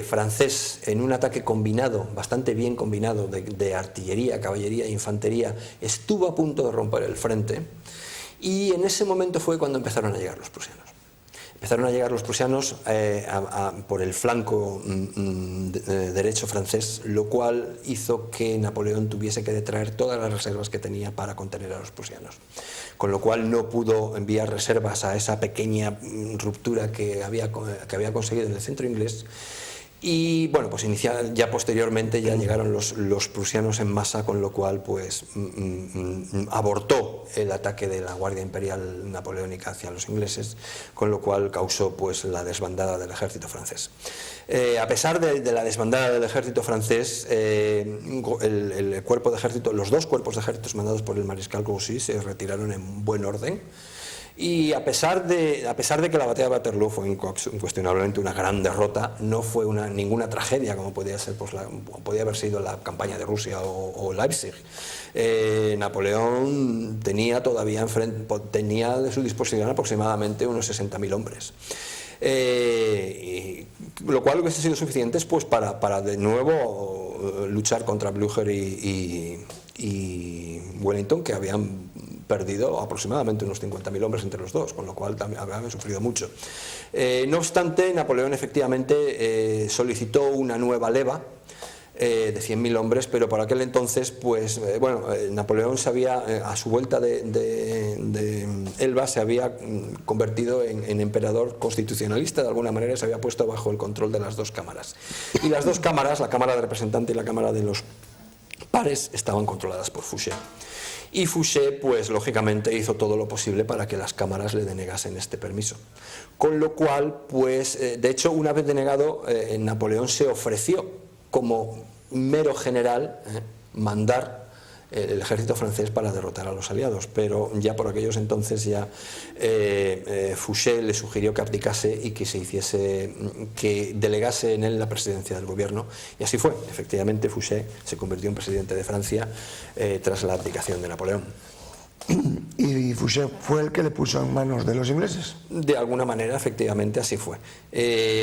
francés, en un ataque combinado, bastante bien combinado, de artillería, caballería e infantería, estuvo a punto de romper el frente, y en ese momento fue cuando empezaron a llegar los prusianos. Empezaron a llegar los prusianos por el flanco derecho francés, lo cual hizo que Napoleón tuviese que detraer todas las reservas que tenía para contener a los prusianos, con lo cual no pudo enviar reservas a esa pequeña ruptura que había conseguido en el centro inglés. Y bueno, pues ya posteriormente ya llegaron los prusianos en masa, con lo cual pues abortó el ataque de la Guardia Imperial Napoleónica hacia los ingleses, con lo cual causó pues la desbandada del ejército francés. A pesar de la desbandada del ejército francés, el cuerpo de ejército, los 2 cuerpos de ejércitos mandados por el mariscal Grouchy se retiraron en buen orden. Y a pesar de que la batalla de Waterloo fue incuestionablemente una gran derrota, no fue ninguna tragedia como podía haber sido la campaña de Rusia o Leipzig. Napoleón tenía de su disposición aproximadamente unos 60.000 hombres. Lo cual hubiese sido suficiente pues, para de nuevo luchar contra Blücher y Wellington, que habían perdido aproximadamente unos 50.000 hombres entre los dos, con lo cual también habían sufrido mucho. No obstante, Napoleón efectivamente solicitó una nueva leva de 100.000 hombres, pero por aquel entonces, pues Napoleón se había, a su vuelta de Elba se había convertido en emperador constitucionalista, de alguna manera se había puesto bajo el control de las dos cámaras. Y las dos cámaras, la Cámara de Representantes y la Cámara de los Pares, estaban controladas por Fouché. Y Fouché, pues lógicamente hizo todo lo posible para que las cámaras le denegasen este permiso. Con lo cual, pues, de hecho, una vez denegado, Napoleón se ofreció como mero general mandar el ejército francés para derrotar a los aliados, pero ya por aquellos entonces ya Fouché le sugirió que abdicase y que se hiciese, que delegase en él la presidencia del gobierno, y así fue. Efectivamente, Fouché se convirtió en presidente de Francia tras la abdicación de Napoleón.
¿Y Fouché fue el que le puso en manos de los ingleses?
De alguna manera, efectivamente, así fue.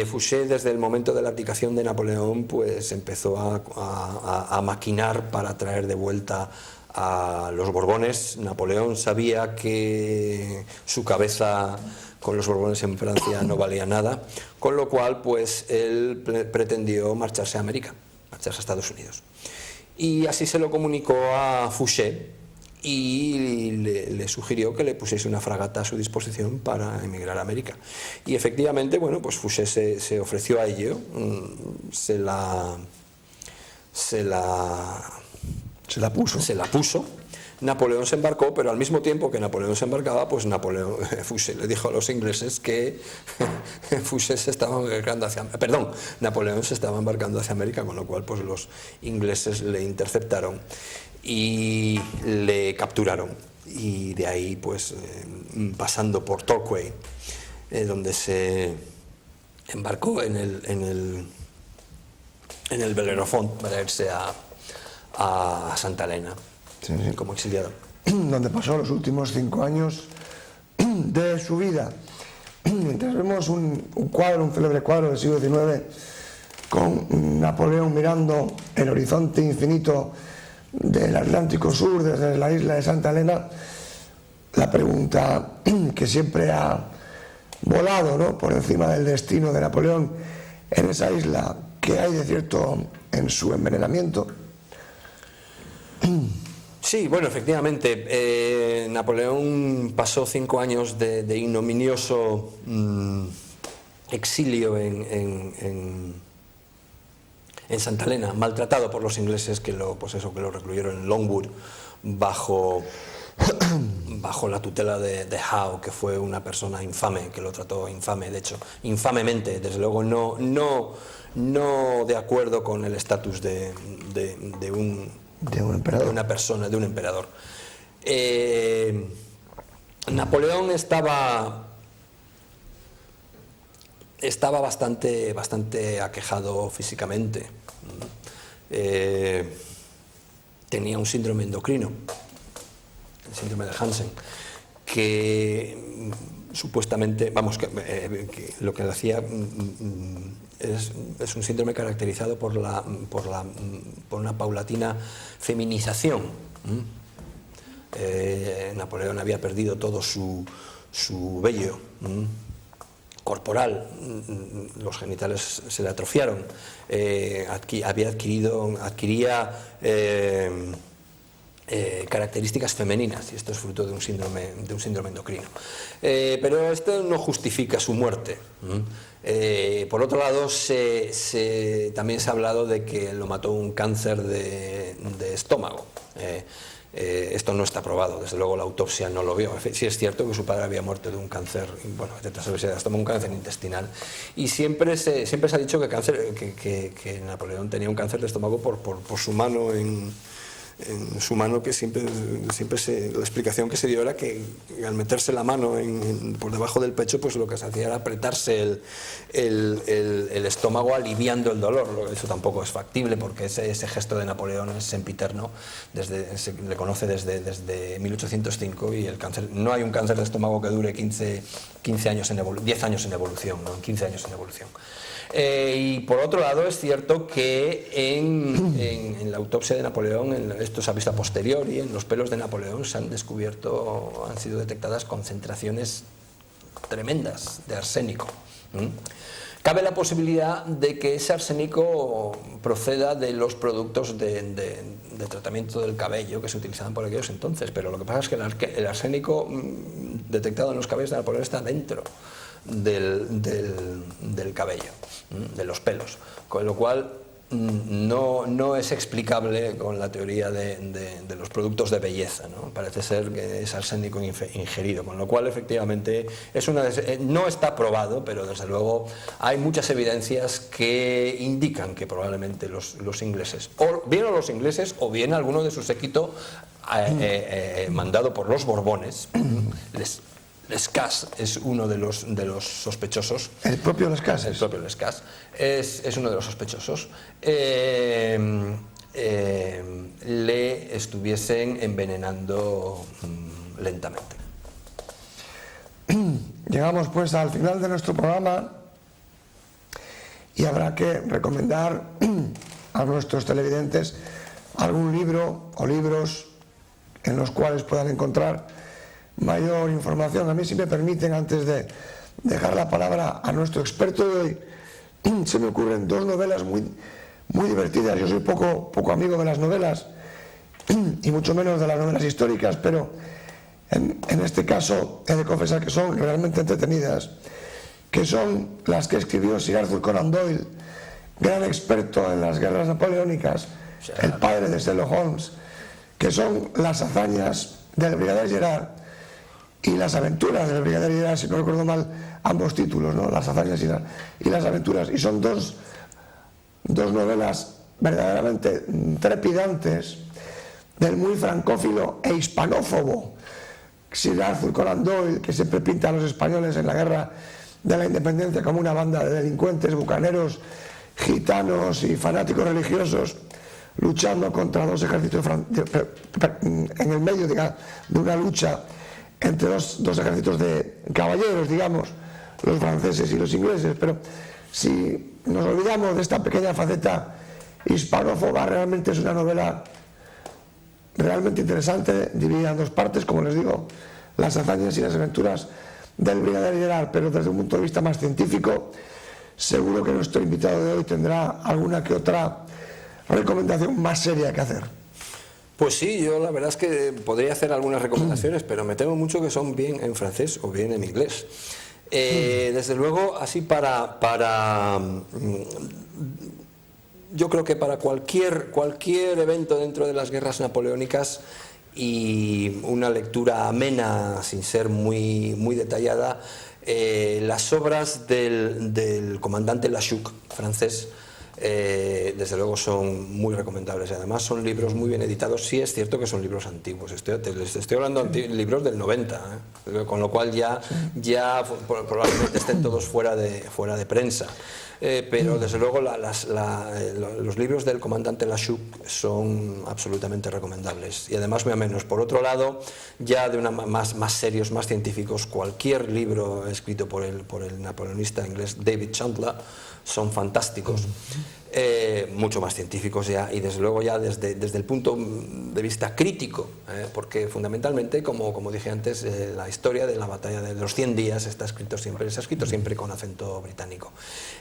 Fouché, desde el momento de la abdicación de Napoleón, pues empezó a maquinar para traer de vuelta a los Borbones. Napoleón sabía que su cabeza con los Borbones en Francia no valía nada, con lo cual, pues él pretendió marcharse a América, marcharse a Estados Unidos. Y así se lo comunicó a Fouché, y le sugirió que le pusiese una fragata a su disposición para emigrar a América. Y efectivamente, bueno, pues Fouché se ofreció a ello, se la puso. Napoleón se embarcó, pero al mismo tiempo que Napoleón se embarcaba, pues Fouché le dijo a los ingleses que Napoleón se estaba embarcando hacia América, con lo cual pues los ingleses le interceptaron y le capturaron, y de ahí pues pasando por Torquay, donde se embarcó en el Bellerophon para irse a Santa Elena, sí, como exiliado,
donde pasó los últimos 5 años de su vida. Mientras vemos un célebre cuadro del siglo XIX con Napoleón mirando el horizonte infinito del Atlántico Sur desde la isla de Santa Elena, la pregunta que siempre ha volado, ¿no?, por encima del destino de Napoleón en esa isla: ¿qué hay de cierto en su envenenamiento?
Sí, bueno, efectivamente, Napoleón pasó 5 años de ignominioso exilio en Santa Elena, maltratado por los ingleses que lo recluyeron en Longwood bajo la tutela de Howe, que fue una persona infame, que lo trató de hecho, infamemente, desde luego no de acuerdo con el estatus de un emperador. Napoleón estaba bastante aquejado físicamente. Tenía un síndrome endocrino, el síndrome de Hansen, que supuestamente, que lo que le hacía es un síndrome caracterizado por una paulatina feminización. Napoleón había perdido todo su vello corporal, los genitales se le atrofiaron, adquiría características femeninas, y esto es fruto de un síndrome endocrino. Pero esto no justifica su muerte. Por otro lado, también se ha hablado de que lo mató un cáncer de estómago. Esto no está probado, desde luego la autopsia no lo vio. Sí es cierto que su padre había muerto de un cáncer, un cáncer intestinal, y siempre se ha dicho que Napoleón tenía un cáncer de estómago por su mano en su mano, que siempre la explicación que se dio era que al meterse la mano por debajo del pecho, pues lo que se hacía era apretarse el estómago, aliviando el dolor. Eso tampoco es factible, porque ese gesto de Napoleón es sempiterno, se le conoce desde 1805, y no hay un cáncer de estómago que dure 10 años en evolución, ¿no? 15 años en evolución. Y por otro lado, es cierto que en la autopsia de Napoleón, esto se ha visto a posteriori, en los pelos de Napoleón han sido detectadas concentraciones tremendas de arsénico. Cabe la posibilidad de que ese arsénico proceda de los productos de tratamiento del cabello que se utilizaban por aquellos entonces, pero lo que pasa es que el arsénico detectado en los cabellos de Napoleón está dentro del cabello, de los pelos, con lo cual no es explicable con la teoría de los productos de belleza, ¿no? Parece ser que es arsénico ingerido, con lo cual efectivamente no está probado, pero desde luego hay muchas evidencias que indican que probablemente los ingleses, o bien alguno de su séquito mandado por los Borbones, Lescas es uno de los sospechosos.
El propio Lescas.
El propio Lescas es uno de los sospechosos. Le estuviesen envenenando lentamente.
Llegamos pues al final de nuestro programa y habrá que recomendar a nuestros televidentes algún libro o libros en los cuales puedan encontrar mayor información. A mí, si me permiten, antes de dejar la palabra a nuestro experto de hoy, se me ocurren dos novelas muy divertidas. Yo soy poco amigo de las novelas y mucho menos de las novelas históricas, pero en este caso he de confesar que son realmente entretenidas, que son las que escribió Sir Arthur Conan Doyle, gran experto en las guerras napoleónicas, el padre de Sherlock Holmes, que son las hazañas del brigadier Gerard y las aventuras del brigadier Gerard, si no recuerdo mal, ambos títulos, ¿no? Las hazañas y las aventuras, y son dos novelas verdaderamente trepidantes del muy francófilo e hispanófobo Sir Arthur Conan Doyle, que siempre pinta a los españoles en la guerra de la independencia como una banda de delincuentes, bucaneros, gitanos y fanáticos religiosos luchando contra dos ejércitos en el medio de una lucha entre dos ejércitos de caballeros, digamos, los franceses y los ingleses. Pero si nos olvidamos de esta pequeña faceta hispanófoba, realmente es una novela realmente interesante, dividida en dos partes, como les digo, las hazañas y las aventuras del brigadier Gerard, pero desde un punto de vista más científico. Seguro que nuestro invitado de hoy tendrá alguna que otra recomendación más seria que hacer.
Pues sí, yo la verdad es que podría hacer algunas recomendaciones, pero me temo mucho que son bien en francés o bien en inglés. Desde luego, así yo creo que para cualquier evento dentro de las guerras napoleónicas y una lectura amena, sin ser muy detallada, las obras del comandante Lachuc, francés, desde luego son muy recomendables y además son libros muy bien editados. Sí es cierto que son libros antiguos, les estoy hablando de libros del 90, con lo cual ya probablemente estén todos fuera de prensa. Pero desde luego los libros del comandante Lachuc son absolutamente recomendables y además muy amenos. Por otro lado, ya de más serios, más científicos, cualquier libro escrito por el napoleonista inglés David Chandler son fantásticos, mucho más científicos ya, y desde luego ya desde el punto de vista crítico, porque fundamentalmente, como dije antes, la historia de la batalla de los 100 días se ha escrito siempre con acento británico,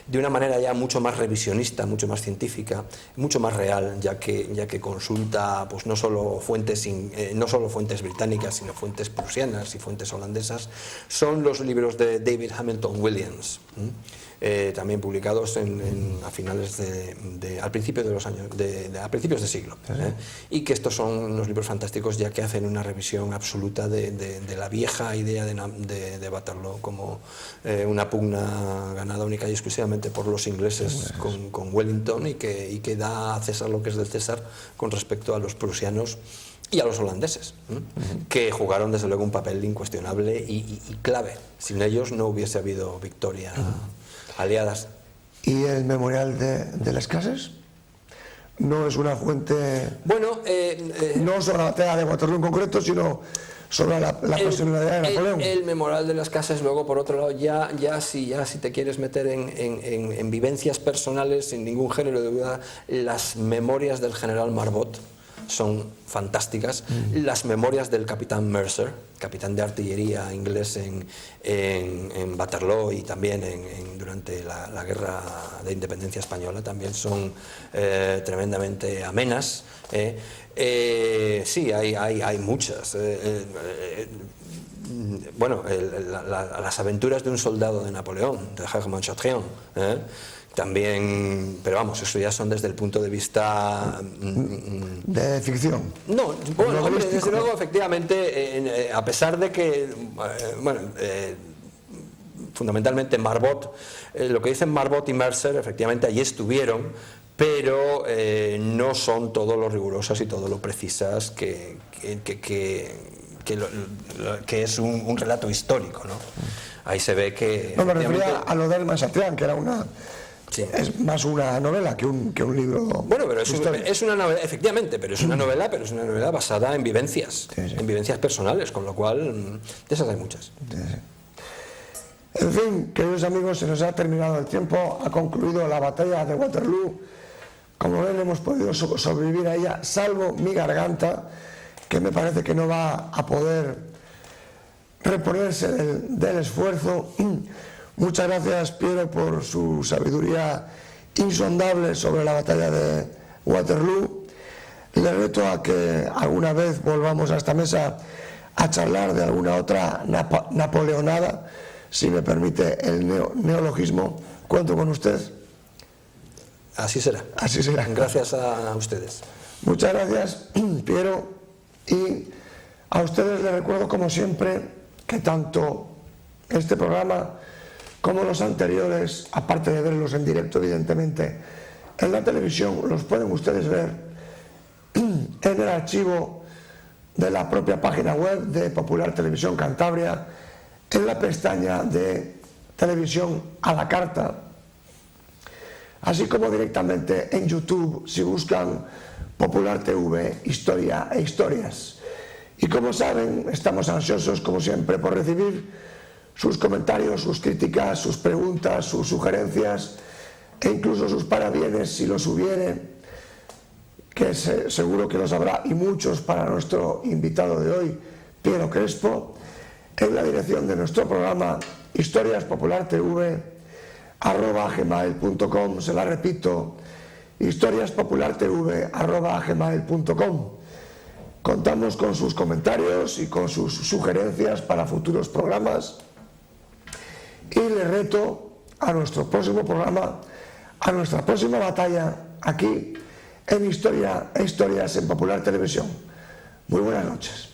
de una manera ya mucho más revisionista, mucho más científica, mucho más real, ya que consulta pues no solo fuentes británicas, sino fuentes prusianas y fuentes holandesas. Son los libros de David Hamilton Williams, también publicados al principio de los años, a principios de siglo, y que estos son unos libros fantásticos, ya que hacen una revisión absoluta de la vieja idea de Waterloo como una pugna ganada única y exclusivamente por los ingleses con Wellington, y que da a César lo que es del César con respecto a los prusianos y a los holandeses, que jugaron desde luego un papel incuestionable y clave. Sin ellos no hubiese habido victoria aliadas.
¿Y el memorial de Lescases? No es una fuente,
bueno,
no sobre la batalla de Waterloo en concreto, sino sobre la personalidad de Napoleón.
El memorial de Lescases, luego, por otro lado, ya si te quieres meter en vivencias personales, sin ningún género de duda, las memorias del general Marbot son fantásticas. Las memorias del capitán Mercer, capitán de artillería inglés en Waterloo y también durante la guerra de independencia española, también son tremendamente amenas. Sí, hay muchas. Bueno, las aventuras de un soldado de Napoleón, de Hermann Chatrian, también, pero vamos, eso ya son desde el punto de vista
de ficción.
No, bueno, hombre, desde luego, efectivamente, a pesar de que, bueno, fundamentalmente Marbot, lo que dicen Marbot y Mercer, efectivamente allí estuvieron, pero no son todo lo rigurosas y todo lo precisas que es un relato histórico, ¿no? Ahí se ve que...
No, me refería a lo de Hermann Chatrian, que era una...
Sí.
Es más una novela que un libro.
Bueno, pero es una novela, efectivamente, pero es una novela basada en vivencias,
sí.
En vivencias personales, con lo cual de esas hay muchas.
Sí. En fin, queridos amigos, se nos ha terminado el tiempo, ha concluido la batalla de Waterloo. Como ven, hemos podido sobrevivir a ella, salvo mi garganta, que me parece que no va a poder reponerse del esfuerzo. Muchas gracias, Piero, por su sabiduría insondable sobre la batalla de Waterloo. Le reto a que alguna vez volvamos a esta mesa a charlar de alguna otra napoleonada, si me permite el neologismo. Cuento con usted.
Así será.
Así será.
Gracias a ustedes.
Muchas gracias, Piero. Y a ustedes les recuerdo, como siempre, que tanto este programa como los anteriores, aparte de verlos en directo, evidentemente, en la televisión, los pueden ustedes ver en el archivo de la propia página web de Popular Televisión Cantabria, en la pestaña de televisión a la carta, así como directamente en YouTube si buscan Popular TV, Historia e Historias. Y como saben, estamos ansiosos, como siempre, por recibir sus comentarios, sus críticas, sus preguntas, sus sugerencias e incluso sus parabienes, si los hubiere, que seguro que los habrá, y muchos para nuestro invitado de hoy, Piero Crespo, en la dirección de nuestro programa historiaspopulartv@gmail.com. Se la repito, historiaspopulartv@gmail.com. Contamos con sus comentarios y con sus sugerencias para futuros programas. Y le reto a nuestro próximo programa, a nuestra próxima batalla, aquí en Historia e Historias en Popular Televisión. Muy buenas noches.